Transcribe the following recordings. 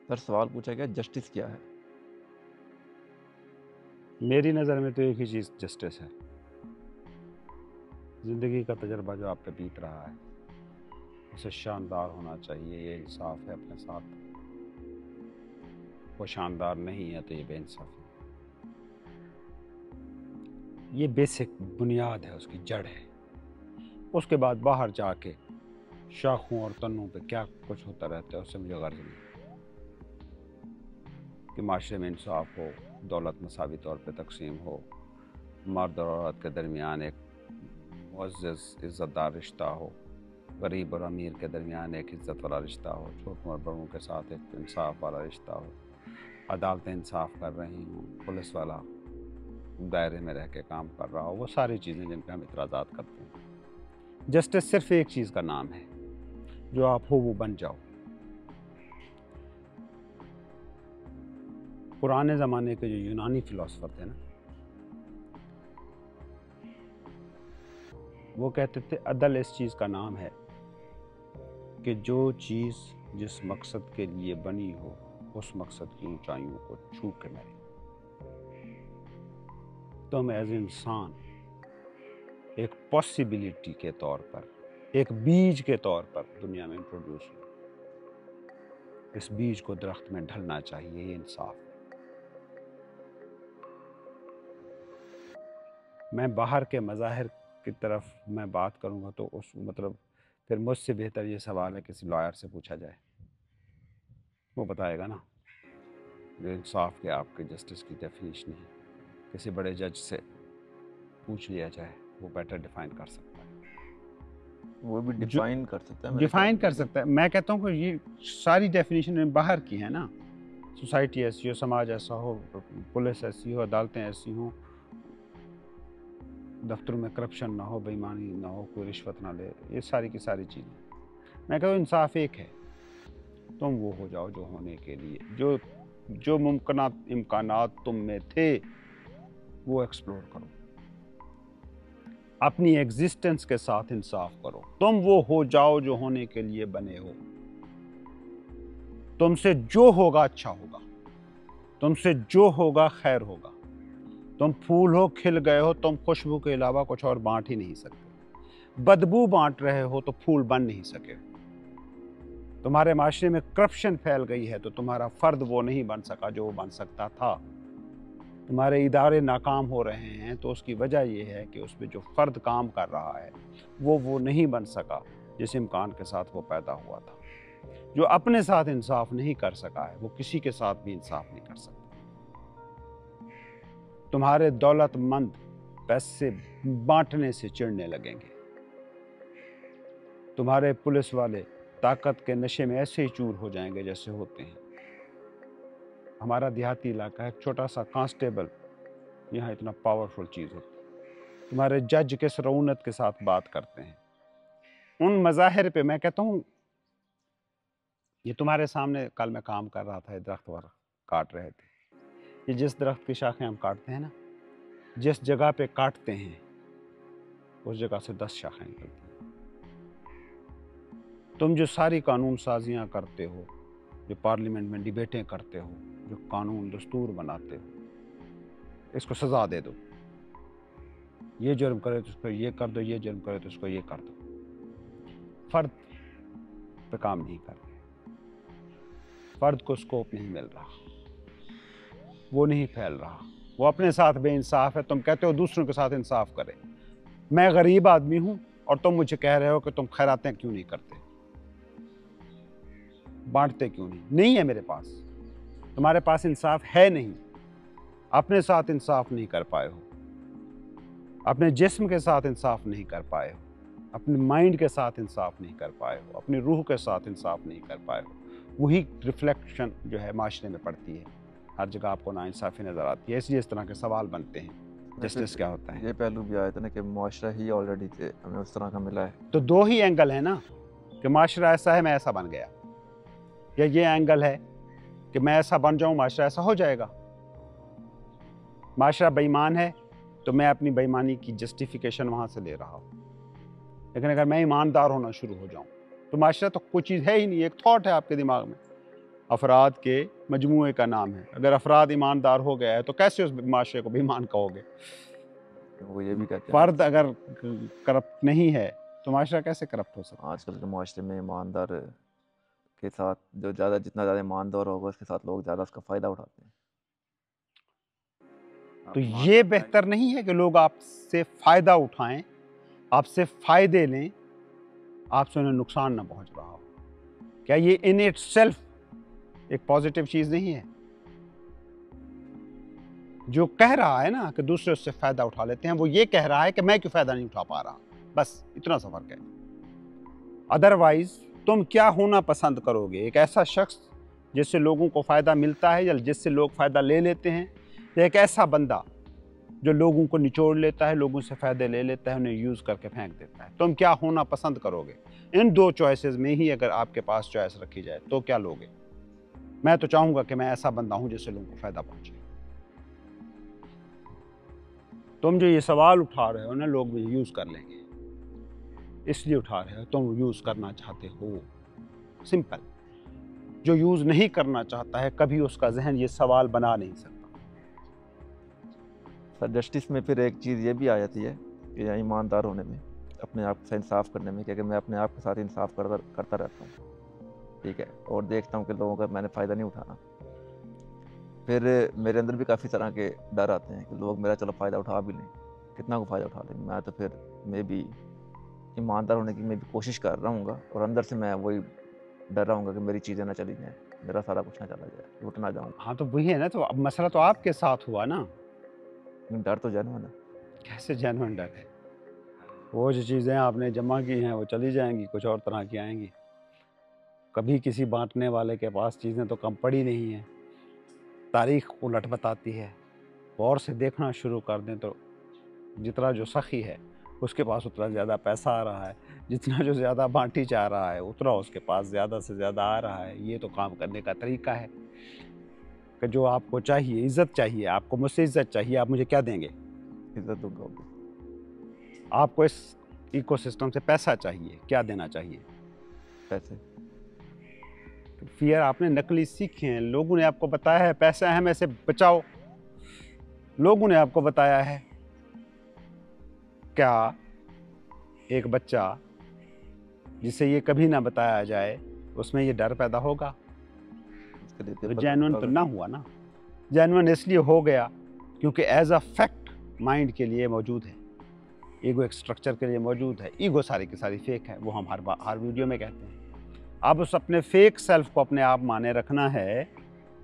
سر سوال پوچھا گیا جسٹس کیا ہے؟ میری نظر میں تو ایک ہی چیز جسٹس ہے. زندگی کا تجربہ جو آپ پہ بیت رہا ہے اسے شاندار ہونا چاہیے. یہ انصاف ہے اپنے ساتھ. وہ شاندار نہیں ہے تو یہ بے انصافی. یہ بیسک بنیاد ہے، اس کی جڑ ہے. اس کے بعد باہر جا کے شاخوں اور تنوں پہ کیا کچھ ہوتا رہتا ہے اس سے مجھے غرض نہیں. کہ معاشرے میں انصاف ہو، دولت مساوی طور پہ تقسیم ہو، مرد اور عورت کے درمیان ایک معزز عزت دار رشتہ ہو، غریب اور امیر کے درمیان ایک عزت والا رشتہ ہو، چھوٹوں اور بڑوں کے ساتھ ایک انصاف والا رشتہ ہو، عدالتیں انصاف کر رہی ہوں، پولیس والا دائرے میں رہ کے کام کر رہا ہو. وہ ساری چیزیں جن پہ ہم اعتراضات کرتے ہیں. جسٹس صرف ایک چیز کا نام ہے، جو آپ ہو وہ بن جاؤ. پرانے زمانے کے جو یونانی فلاسفر تھے نا، وہ کہتے تھے عدل اس چیز کا نام ہے کہ جو چیز جس مقصد کے لیے بنی ہو اس مقصد کی اونچائیوں کو چھو کے مرے. تم ایز انسان ایک پاسبلٹی کے طور پر، ایک بیج کے طور پر دنیا میں انٹروڈیوس ہو. اس بیج کو درخت میں ڈھلنا چاہیے. یہ انصاف. میں باہر کے مظاہر کی طرف میں بات کروں گا تو اس مطلب پھر مجھ سے بہتر یہ سوال ہے کسی لائر سے پوچھا جائے، وہ بتائے گا نا. جو انصاف کے آپ کے جسٹس کی ڈیفینیشن ہے کسی بڑے جج سے پوچھ لیا جائے، وہ بیٹر ڈیفائن کر سکتا ہے. وہ بھی ڈیفائن کر سکتا ہے. ڈیفائن کر سکتا ہے. میں کہتا ہوں کہ یہ ساری ڈیفینیشن باہر کی ہیں نا. سوسائٹی ایسی ہو، سماج ایسا ہو، پولیس ایسی ہو، عدالتیں ایسی ہوں، دفتروں میں کرپشن نہ ہو، بے ایمانی نہ ہو، کوئی رشوت نہ لے. یہ ساری کی ساری چیزیں. میں کہتا ہوں انصاف ایک ہے. تم وہ ہو جاؤ جو ہونے کے لیے جو امکانات تم میں تھے وہ ایکسپلور کرو. اپنی ایگزسٹنس کے ساتھ انصاف کرو. تم وہ ہو جاؤ جو ہونے کے لیے بنے ہو. تم سے جو ہوگا اچھا ہوگا. تم سے جو ہوگا خیر ہوگا. تم پھول ہو، کھل گئے ہو، تم خوشبو کے علاوہ کچھ اور بانٹ ہی نہیں سکتے. بدبو بانٹ رہے ہو تو پھول بن نہیں سکے. تمہارے معاشرے میں کرپشن پھیل گئی ہے تو تمہارا فرد وہ نہیں بن سکا جو وہ بن سکتا تھا. تمہارے ادارے ناکام ہو رہے ہیں تو اس کی وجہ یہ ہے کہ اس میں جو فرد کام کر رہا ہے وہ نہیں بن سکا جس امکان کے ساتھ وہ پیدا ہوا تھا. جو اپنے ساتھ انصاف نہیں کر سکا ہے وہ کسی کے ساتھ بھی انصاف نہیں کر سکتا. تمہارے دولت مند پیسے بانٹنے سے چڑھنے لگیں گے. تمہارے پولیس والے طاقت کے نشے میں ایسے ہی چور ہو جائیں گے جیسے ہوتے ہیں. ہمارا دیہاتی علاقہ ہے، ایک چھوٹا سا کانسٹیبل یہاں اتنا پاورفل چیز ہوتی ہے. تمہارے جج کس رعونت کے ساتھ بات کرتے ہیں. ان مظاہر پہ میں کہتا ہوں یہ تمہارے سامنے کل میں کام کر رہا تھا، یہ درخت کاٹ رہے تھے. یہ جس درخت کی شاخیں ہم کاٹتے ہیں نا، جس جگہ پہ کاٹتے ہیں اس جگہ سے 10 شاخیں نکلتی ہیں. تم جو ساری قانون سازیاں کرتے ہو، جو پارلیمنٹ میں ڈیبیٹیں کرتے ہو، جو قانون دستور بناتے ہو، اس کو سزا دے دو. یہ جرم کرے تو اس کو یہ کر دو، یہ جرم کرے تو اس کو یہ کر دو. فرد پہ کام نہیں کر رہے. فرد کو اسکوپ نہیں مل رہا، وہ نہیں پھیل رہا. وہ اپنے ساتھ بے انصاف ہے. تم کہتے ہو دوسروں کے ساتھ انصاف کرے. میں غریب آدمی ہوں اور تم مجھے کہہ رہے ہو کہ تم خیراتیں کیوں نہیں کرتے، بانٹتے کیوں نہیں ہے میرے پاس. تمہارے پاس انصاف ہے نہیں. اپنے ساتھ انصاف نہیں کر پائے ہو، اپنے جسم کے ساتھ انصاف نہیں کر پائے ہو، اپنے مائنڈ کے ساتھ انصاف نہیں کر پائے ہو، اپنی روح کے ساتھ انصاف نہیں کر پائے ہو. وہی ریفلیکشن جو ہے معاشرے میں پڑتی ہے. ہر جگہ آپ کو ناانصافی نظر آتی ہے. اس لیے اس طرح کے سوال بنتے ہیں جسٹس کیا ہوتا ہے. یہ پہلو بھی آیا تھا نا کہ معاشرہ ہی آلریڈی ہمیں اس طرح کا ملا ہے. تو دو ہی اینگل ہے نا، کہ معاشرہ ایسا ہے میں ایسا بن گیا، یا یہ اینگل ہے کہ میں ایسا بن جاؤں معاشرہ ایسا ہو جائے گا. معاشرہ بے ایمان ہے تو میں اپنی بے ایمانی کی جسٹیفیکیشن وہاں سے لے رہا ہوں. لیکن اگر میں ایماندار ہونا شروع ہو جاؤں تو معاشرہ تو کوئی چیز ہے ہی نہیں. ایک تھاٹ ہے آپ کے دماغ میں. افراد کے مجموعے کا نام ہے. اگر افراد ایماندار ہو گیا ہے تو کیسے اس معاشرے کو بے ایمان کہو گے؟ وہ یہ بھی کہتے ہیں فرد اگر کرپٹ نہیں ہے تو معاشرہ کیسے کرپٹ ہو سکتا ہے؟ آج کل کے معاشرے میں ایماندار کے ساتھ جتنا زیادہ ایماندار ہوگا اس کے ساتھ لوگ زیادہ اس کا فائدہ اٹھاتے ہیں. تو یہ بہتر نہیں ہے کہ لوگ آپ سے فائدہ اٹھائیں، آپ سے فائدے لیں، آپ سے انہیں نقصان نہ پہنچ رہا ہو؟ کیا یہ ان اٹ سیلف ایک پازیٹیو چیز نہیں ہے؟ جو کہہ رہا ہے نا کہ دوسرے اس سے فائدہ اٹھا لیتے ہیں، وہ یہ کہہ رہا ہے کہ میں کیوں فائدہ نہیں اٹھا پا رہا. بس اتنا سا فرق ہے. ادروائز تم کیا ہونا پسند کرو گے؟ ایک ایسا شخص جس سے لوگوں کو فائدہ ملتا ہے یا جس سے لوگ فائدہ لے لیتے ہیں، یا ایک ایسا بندہ جو لوگوں کو نچوڑ لیتا ہے، لوگوں سے فائدے لے لیتا ہے، انہیں یوز کر کے پھینک دیتا ہے؟ تم کیا ہونا پسند کرو گے؟ ان دو چوائسز میں ہی اگر آپ کے پاس چوائس رکھی جائے تو کیا لوگے؟ میں تو چاہوں گا کہ میں ایسا بندہ ہوں جس سے لوگوں کو فائدہ پہنچے. تم جو یہ سوال اٹھا رہے ہو نا، لوگ بھی یوز کر لیں گے، اس لیے اٹھا رہے ہو تم یوز کرنا چاہتے ہو. سمپل. جو یوز نہیں کرنا چاہتا ہے کبھی اس کا ذہن یہ سوال بنا نہیں سکتا. سر جسٹس میں پھر ایک چیز یہ بھی آ جاتی ہے کہ ایماندار ہونے میں، اپنے آپ سے انصاف کرنے میں، کہ میں اپنے آپ کے ساتھ انصاف کرتا رہتا ہوں، ٹھیک ہے، اور دیکھتا ہوں کہ لوگوں کا میں نے فائدہ نہیں اٹھانا. پھر میرے اندر بھی کافی طرح کے ڈر آتے ہیں کہ لوگ میرا چلو فائدہ اٹھا بھی لیں، کتنا کو فائدہ اٹھا لیں. میں تو پھر میں بھی ایماندار ہونے کی میں بھی کوشش کر رہا ہوں گا، اور اندر سے میں وہی ڈر رہا ہوں گا کہ میری چیزیں نہ چلی جائیں، میرا سارا کچھ نہ چلا جائے، لوٹ نہ جاؤں. ہاں تو وہی ہے نا، تو اب مسئلہ تو آپ کے ساتھ ہوا نا. ڈر تو جینوین ہے. کیسے جینوین ڈر ہے؟ وہ جو چیزیں آپ نے جمع کی ہیں وہ چلی جائیں گی، کچھ اور طرح کی آئیں گی. کبھی کسی بانٹنے والے کے پاس چیزیں تو کم پڑی نہیں ہیں. تاریخ الٹ بتاتی ہے. غور سے دیکھنا شروع کر دیں تو جتنا جو سخی ہے اس کے پاس اتنا زیادہ پیسہ آ رہا ہے، جتنا جو زیادہ بانٹی چاہ رہا ہے اتنا اس کے پاس زیادہ سے زیادہ آ رہا ہے. یہ تو کام کرنے کا طریقہ ہے کہ جو آپ کو چاہیے، عزت چاہیے، آپ کو مجھ سے عزت چاہیے، آپ مجھے کیا دیں گے؟ عزت دوں گا. آپ کو اس ایکو سسٹم سے پیسہ چاہیے، کیا دینا چاہیے؟ پیسے. فیئر آپ نے نقلی سیکھے ہیں، لوگوں نے آپ کو بتایا ہے پیسہ اہم ہے، سے بچاؤ. لوگوں نے آپ کو بتایا ہے. کیا ایک بچہ جسے یہ کبھی نہ بتایا جائے اس میں یہ ڈر پیدا ہوگا؟ اس کے لیے تو پیپر جینوین تو نہ ہوا نا. جینوین اس لیے ہو گیا کیونکہ ایز اے فیکٹ مائنڈ کے لیے موجود ہے، ایگو ایک سٹرکچر کے لیے موجود ہے. ایگو ساری کی ساری فیک ہے، وہ ہم ہر ویڈیو میں کہتے ہیں. اب اس اپنے فیک سیلف کو اپنے آپ مانے رکھنا ہے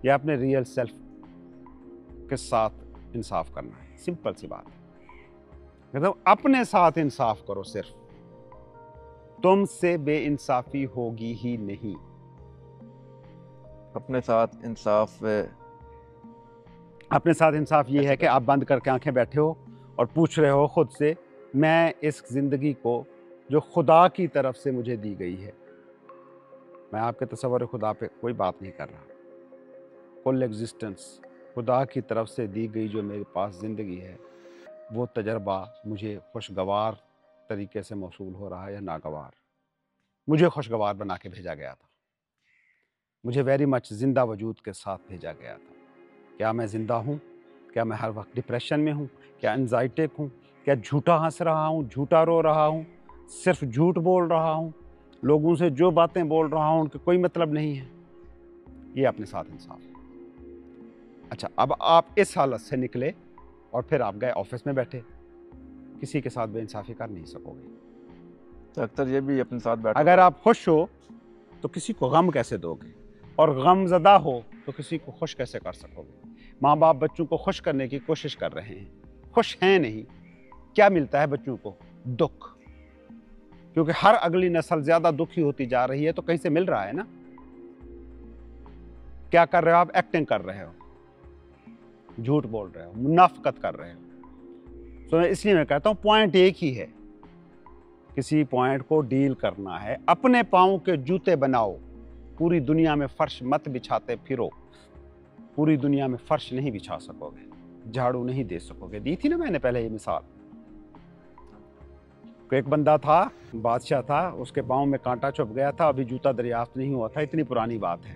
یا اپنے ریئل سیلف کے ساتھ انصاف کرنا ہے. سمپل سی بات ہے. مطلب اپنے ساتھ انصاف کرو، صرف تم سے بے انصافی ہوگی ہی نہیں. اپنے ساتھ انصاف. اپنے ساتھ انصاف یہ ہے کہ آپ بند کر کے آنکھیں بیٹھے ہو اور پوچھ رہے ہو خود سے، میں اس زندگی کو جو خدا کی طرف سے مجھے دی گئی ہے، میں آپ کے تصور خدا پہ کوئی بات نہیں کر رہا، کل ایگزسٹنس خدا کی طرف سے دی گئی جو میرے پاس زندگی ہے، وہ تجربہ مجھے خوشگوار طریقے سے موصول ہو رہا ہے یا ناگوار. مجھے خوشگوار بنا کے بھیجا گیا تھا، مجھے ویری مچ زندہ وجود کے ساتھ بھیجا گیا تھا. کیا میں زندہ ہوں؟ کیا میں ہر وقت ڈپریشن میں ہوں؟ کیا انزائٹک ہوں؟ کیا جھوٹا ہنس رہا ہوں، جھوٹا رو رہا ہوں، صرف جھوٹ بول رہا ہوں، لوگوں سے جو باتیں بول رہا ہوں ان کا کوئی مطلب نہیں ہے؟ یہ اپنے ساتھ انصاف. اچھا، اب آپ اس حالت سے نکلے اور پھر آپ گئے آفس میں بیٹھے، کسی کے ساتھ بے انصافی کر نہیں سکو گے. تو اکثر یہ بھی اپنے ساتھ بیٹھا. اگر آپ خوش ہو تو کسی کو غم کیسے دو گے؟ اور غم زدہ ہو تو کسی کو خوش کیسے کر سکو گے؟ ماں باپ بچوں کو خوش کرنے کی کوشش کر رہے ہیں، خوش ہیں نہیں. کیا ملتا ہے بچوں کو؟ دکھ. کیونکہ ہر اگلی نسل زیادہ دکھی ہوتی جا رہی ہے تو کہیں سے مل رہا ہے نا. کیا کر رہے ہو آپ؟ ایکٹنگ کر رہے ہو، جھوٹ بول رہے ہو، منافقت کر رہے ہو. تو اس لیے میں کہتا ہوں پوائنٹ ایک ہی ہے، کسی پوائنٹ کو ڈیل کرنا ہے. اپنے پاؤں کے جوتے بناؤ، پوری دنیا میں فرش مت بچھاتے پھرو. پوری دنیا میں فرش نہیں بچھا سکو گے، جھاڑو نہیں دے سکو گے. دی تھی نا میں نے پہلے یہ مثال. ایک بندہ تھا، بادشاہ تھا، اس کے پاؤں میں کانٹا چھپ گیا تھا، ابھی جوتا دریافت نہیں ہوا تھا، اتنی پرانی بات ہے.